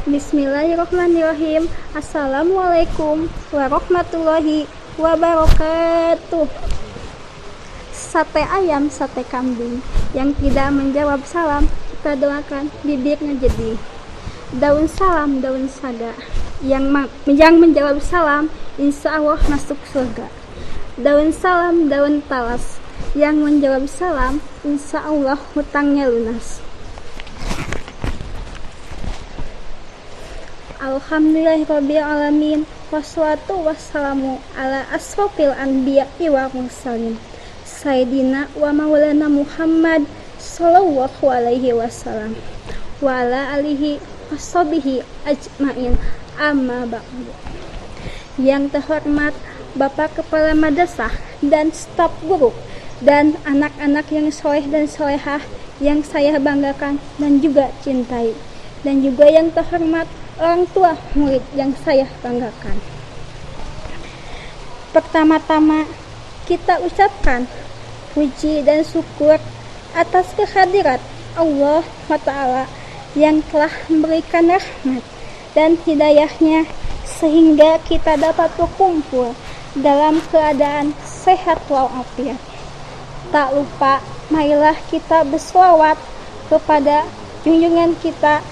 Bismillahirrahmanirrahim. Assalamualaikum warahmatullahi wabarakatuh. Sate ayam, sate kambing yang tidak menjawab salam, kita doakan bibirnya jadi. Daun salam, daun saga yang menjawab salam, insya Allah masuk surga. Daun salam, daun talas yang menjawab salam, insya Allah hutangnya lunas. Alhamdulillahirabbil alamin, wassalatu wassalamu ala asrofil anbiya'i wal mursalin, Sayyidina wa maulana Muhammad sallallahu alaihi wasallam wa ala alihi washabihi ajmain, amma ba'du. Yang terhormat Bapak Kepala Madrasah dan staf guru dan anak-anak yang soleh dan solehah yang saya banggakan dan juga cintai, dan juga yang terhormat orang tua murid yang saya banggakan. Pertama-tama kita ucapkan puji dan syukur atas kehadirat Allah SWT yang telah memberikan rahmat dan hidayahnya sehingga kita dapat berkumpul dalam keadaan sehat walafiat. Tak lupa, marilah kita berselawat kepada junjungan kita,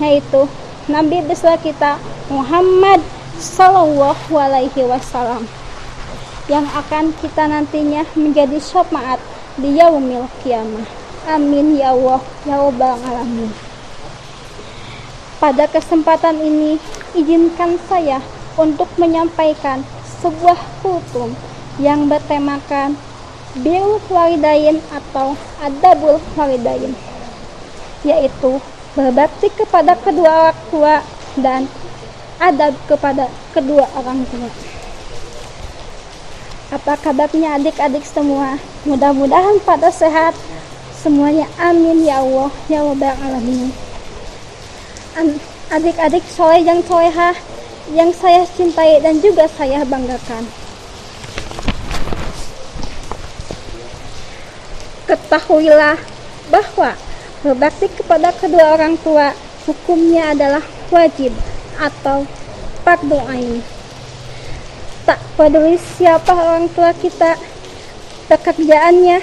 yaitu Nabi besar kita Muhammad sallallahu alaihi wasallam, yang akan kita nantinya menjadi syafaat di yaumil qiyamah. Amin ya Allah ya rabbal alamin. Pada kesempatan ini, izinkan saya untuk menyampaikan sebuah kultum yang bertemakan birrul walidain atau adabul walidain, yaitu berbakti kepada kedua orang tua dan adab kepada kedua orang tua. Apa kabarnya adik-adik semua? Mudah-mudahan pada sehat semuanya, amin ya Allah ya rabbal alamin. Adik-adik soleh yang solehah yang saya cintai dan juga saya banggakan, ketahuilah bahwa berbakti kepada kedua orang tua hukumnya adalah wajib atau fardu ain. Tak peduli siapa orang tua kita, pekerjaannya,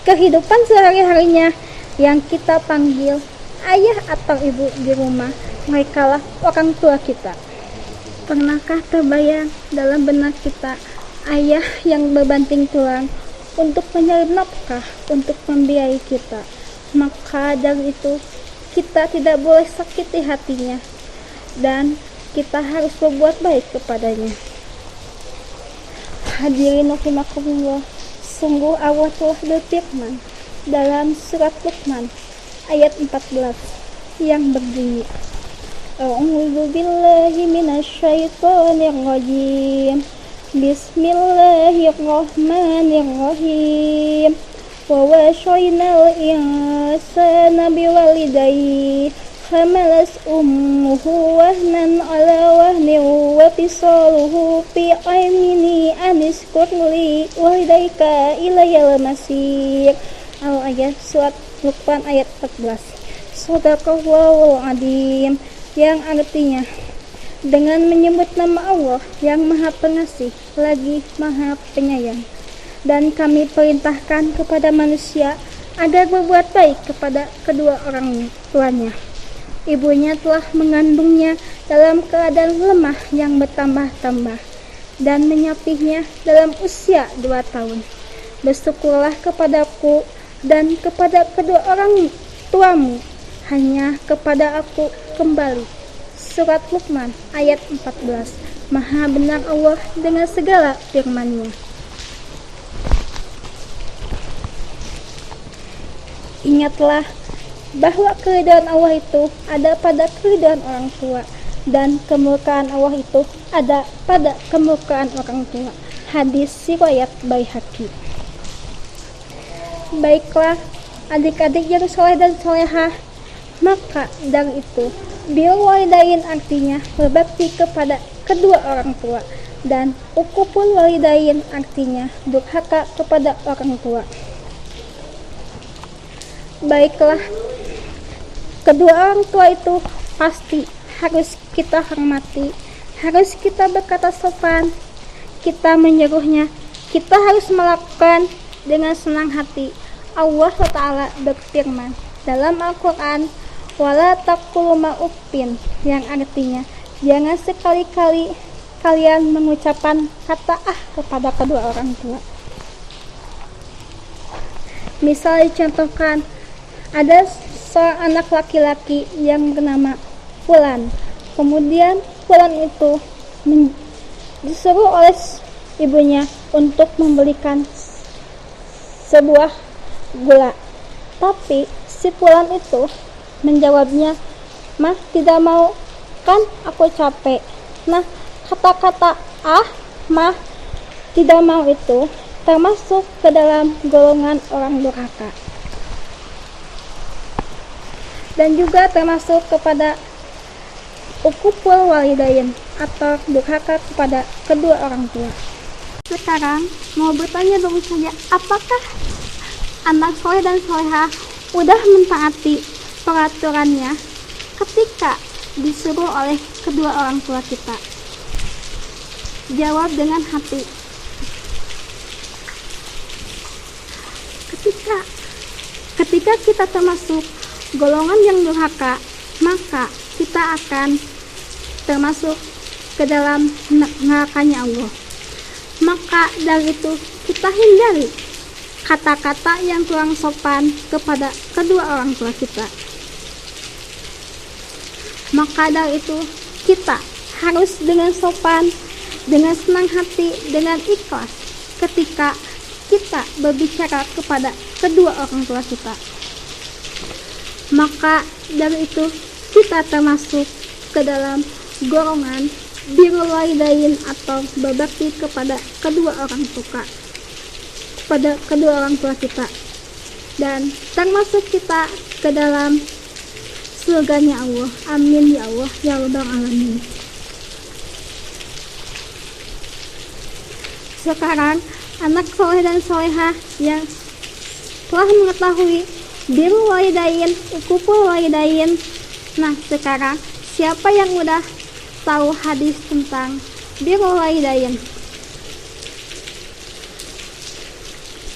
kehidupan sehari-harinya, yang kita panggil ayah atau ibu di rumah, merekalah orang tua kita. Pernahkah terbayang dalam benak kita ayah yang berbanting tulang untuk mencari nafkah, untuk membiayai kita? Maka dari itu kita tidak boleh sakiti hatinya dan kita harus berbuat baik kepadanya. Hadirin rahimakumullah, sungguh Allah telah berfirman dalam surat Luqman ayat 14 yang berbunyi, A'udzu billahi minasyaitonir rajim. Bismillahirrahmanirrahim. Wa wasaynal insana biwalidayhi hamalas ummuhu wahnan ala wahnin wa fisaluhu fi aimini anishkur li walidayka ilayal masir. Al-ayat surat Luqman ayat 14. Shadaqallahul adzim, yang artinya dengan menyebut nama Allah yang Maha Pengasih lagi Maha Penyayang. Dan kami perintahkan kepada manusia agar berbuat baik kepada kedua orang tuanya. Ibunya telah mengandungnya dalam keadaan lemah yang bertambah-tambah dan menyapihnya dalam usia 2 tahun. Bersyukurlah kepadaku dan kepada kedua orang tuamu, hanya kepada aku kembali. Surat Luqman ayat 14. Maha benar Allah dengan segala firman-Nya. Ingatlah bahwa keridhaan Allah itu ada pada keridhaan orang tua, dan kemurkaan Allah itu ada pada kemurkaan orang tua. Hadis riwayat Baihaqi. Baiklah adik-adik yang soleh dan solehah, maka dari itu birrul walidain artinya berbakti kepada kedua orang tua, dan uququl walidain artinya durhaka kepada orang tua. Baiklah, kedua orang tua itu pasti harus kita hormati, harus kita berkata sopan, kita menyuruhnya, kita harus melakukan dengan senang hati. Allah Ta'ala berfirman dalam Al-Quran, wala taqulu ma uffin, yang artinya jangan sekali-kali kalian mengucapkan kata kepada kedua orang tua. Misal dicontohkan, ada seorang anak laki-laki yang bernama Fulan. Kemudian Fulan itu disuruh oleh ibunya untuk membelikan sebuah gula. Tapi si Fulan itu menjawabnya, "Mah, tidak mau, kan aku capek." Nah, kata-kata mah, tidak mau itu termasuk ke dalam golongan orang durhaka. Dan juga termasuk kepada ukupul walidain atau durhaka kepada kedua orang tua. Sekarang mau bertanya dulu saja, apakah anak soleh dan solehah udah mentaati peraturannya ketika disuruh oleh kedua orang tua kita? Jawab dengan hati. Ketika kita termasuk golongan yang durhaka, maka kita akan termasuk ke dalam nerakanya Allah. Maka dari itu kita hindari kata-kata yang kurang sopan kepada kedua orang tua kita. Maka dari itu kita harus dengan sopan, dengan senang hati, dengan ikhlas ketika kita berbicara kepada kedua orang tua kita. Maka dari itu kita termasuk ke dalam golongan birrul walidain atau berbakti kepada kedua orang tua kita, dan termasuk kita ke dalam surganya Allah. Amin ya Allah ya rabbal alamin. Sekarang anak soleh dan solehah yang telah mengetahui birrul walidain, ukupul walidain. Nah, sekarang siapa yang udah tahu hadis tentang birrul walidain?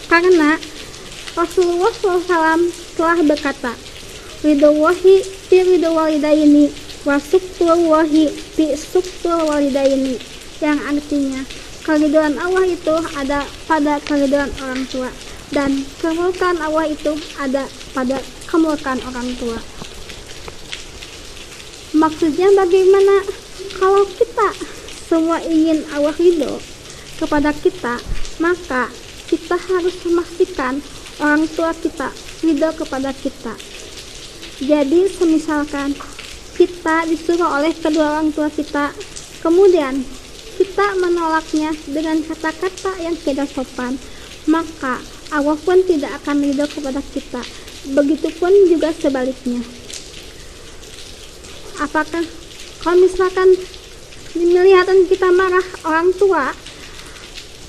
Karena Rasulullah SAW telah berkata, ridwallahi fi ridwal walidaini wa suktullahi fi suktul walidaini, yang artinya keridhaan Allah itu ada pada keridhaan orang tua, dan kemurkaan Allah itu ada pada kemurkaan orang tua. Maksudnya bagaimana? Kalau kita semua ingin Allah ridho kepada kita, maka kita harus memastikan orang tua kita ridho kepada kita. Jadi semisalkan kita disuruh oleh kedua orang tua kita, kemudian kita menolaknya dengan kata-kata yang tidak sopan, maka Allah pun tidak akan ridho kepada kita. Begitupun juga sebaliknya. Apakah kalau misalkan melihat kita marah orang tua,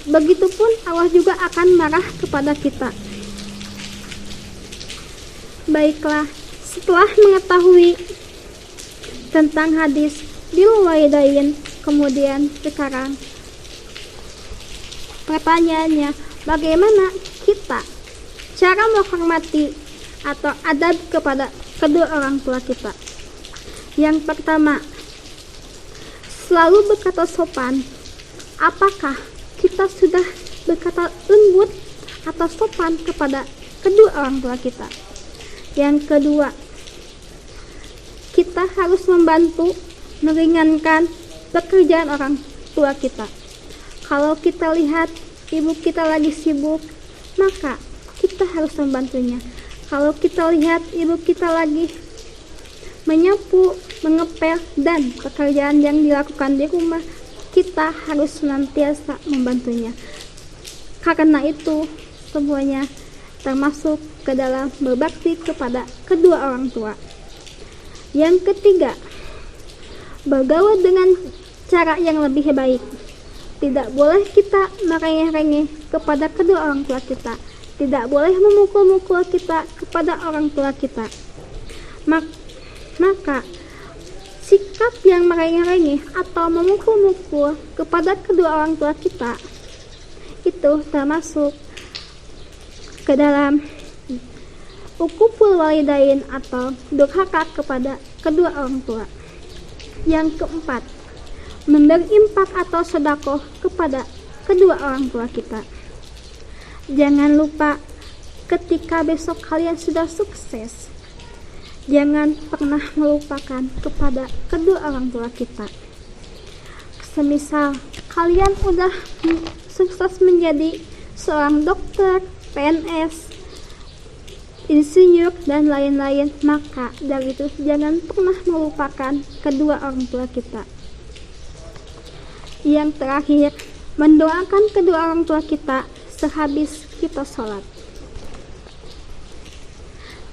begitupun Allah juga akan marah kepada kita. Baiklah, setelah mengetahui tentang hadis birrul walidain, kemudian sekarang pertanyaannya, bagaimana kita cara menghormati atau adab kepada kedua orang tua kita? Yang pertama, selalu berkata sopan. Apakah kita sudah berkata lembut atau sopan kepada kedua orang tua kita? Yang kedua, kita harus membantu meringankan pekerjaan orang tua kita. Kalau kita lihat ibu kita lagi sibuk, maka kita harus membantunya. Kalau kita lihat ibu kita lagi menyapu, mengepel, dan pekerjaan yang dilakukan di rumah, kita harus senantiasa membantunya. Karena itu semuanya termasuk ke dalam berbakti kepada kedua orang tua. Yang ketiga, bergaul dengan cara yang lebih baik. Tidak boleh kita merengek-rengek kepada kedua orang tua kita. Tidak boleh memukul-mukul kita kepada orang tua kita. Maka sikap yang merengek-rengek atau memukul-mukul kepada kedua orang tua kita itu termasuk ke dalam uququl walidain atau durhaka kepada kedua orang tua. Yang keempat, memberi infak atau sedekah kepada kedua orang tua kita. Jangan lupa ketika besok kalian sudah sukses, jangan pernah melupakan kepada kedua orang tua kita. Semisal kalian udah sukses menjadi seorang dokter, PNS, insinyur, dan lain-lain, maka dari itu jangan pernah melupakan kedua orang tua kita. Yang terakhir, mendoakan kedua orang tua kita sehabis kita sholat.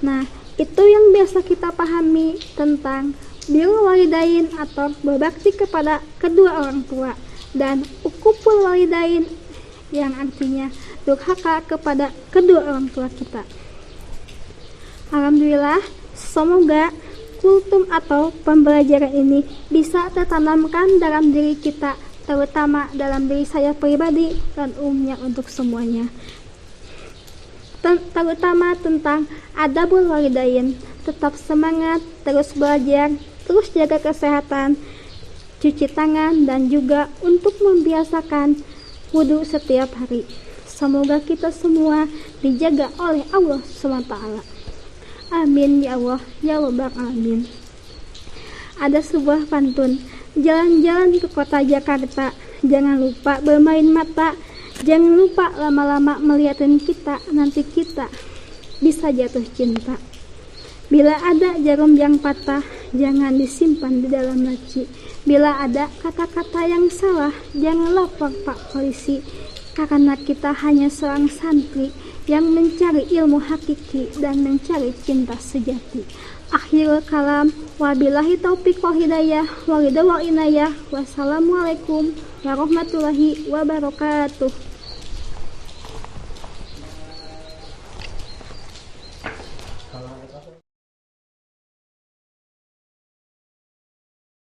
Nah, itu yang biasa kita pahami tentang birrul walidain atau berbakti kepada kedua orang tua, dan uququl walidain yang artinya durhaka kepada kedua orang tua kita. Alhamdulillah, semoga kultum atau pembelajaran ini bisa tertanamkan dalam diri kita, terutama dalam diri saya pribadi dan umumnya untuk semuanya. Terutama tentang adabul walidain. Tetap semangat, terus belajar, terus jaga kesehatan, cuci tangan, dan juga untuk membiasakan wudu setiap hari. Semoga kita semua dijaga oleh Allah SWT. Amin ya Allah ya Rabbal alamin. Ada sebuah pantun, jalan-jalan ke kota Jakarta, jangan lupa bermain mata, jangan lupa lama-lama melihatin kita, nanti kita bisa jatuh cinta. Bila ada jarum yang patah, jangan disimpan di dalam laci. Bila ada kata-kata yang salah, jangan lapor Pak Polisi, karena kita hanya seorang santri yang mencari ilmu hakiki dan mencari cinta sejati. Akhirul kalam, wabillahi taufiq wal hidayah, wal inayah. Wassalamualaikum warahmatullahi wabarakatuh.